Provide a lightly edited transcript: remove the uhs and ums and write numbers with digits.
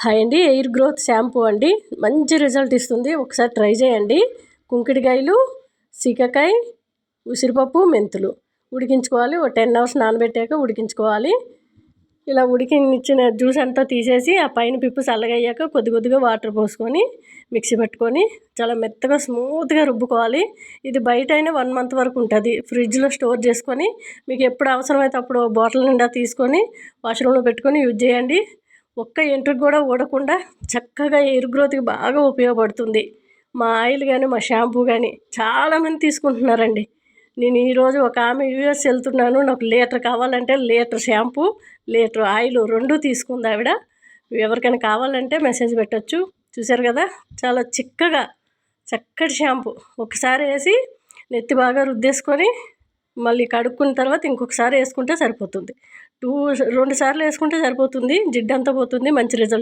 Hi అండి, air growth shampoo అండి. మంచి రిజల్ట్ ఇస్తుంది, ఒకసారి ట్రై చేయండి. కుంకుడికాయలు, సీకాకాయ, ఉసిరిపప్పు, మెంతులు ఉడికించుకోవాలి. ఒక 10 అవర్స్ నానబెట్టాక ఉడికించుకోవాలి. ఇలా ఉడికించిన జ్యూస్ అంతా తీసేసి ఆ పైన పిప్పు చల్లగా అయ్యాక కొద్ది కొద్దిగా వాటర్ పోసుకొని మిక్సీ పట్టుకొని చాలా మెత్తగా స్మూత్గా రుబ్బుకోవాలి. ఇది బయట అయినా 1 మంత్ వరకు ఉంటుంది. ఫ్రిడ్జ్లో స్టోర్ చేసుకొని మీకు ఎప్పుడు అవసరమైతే అప్పుడు బాటిల్ నిండా తీసుకొని వాష్రూమ్లో పెట్టుకొని యూజ్ చేయండి. ఒక్క ఎంట్రుకు కూడా ఊడకుండా చక్కగా ఎయిర్ గ్రోత్కి బాగా ఉపయోగపడుతుంది. మా ఆయిల్ కానీ మా షాంపూ కానీ చాలామంది తీసుకుంటున్నారండి. నేను ఈరోజు ఒక ఆమె యూఎస్ వెళ్తున్నాను, నాకు లీటర్ కావాలంటే లీటర్ షాంపూ, లీటర్ ఆయిల్ 2 తీసుకుంది ఆవిడ. ఎవరికైనా కావాలంటే మెసేజ్ పెట్టచ్చు. చూసారు కదా, చాలా చక్కటి షాంపూ. ఒకసారి వేసి నెత్తి బాగా రుద్దేసుకొని మళ్ళీ కడుక్కున్న తర్వాత ఇంకొకసారి వేసుకుంటే సరిపోతుంది. 2 సార్లు వేసుకుంటే సరిపోతుంది. జిడ్డంతా పోతుంది, మంచి రిజల్ట్.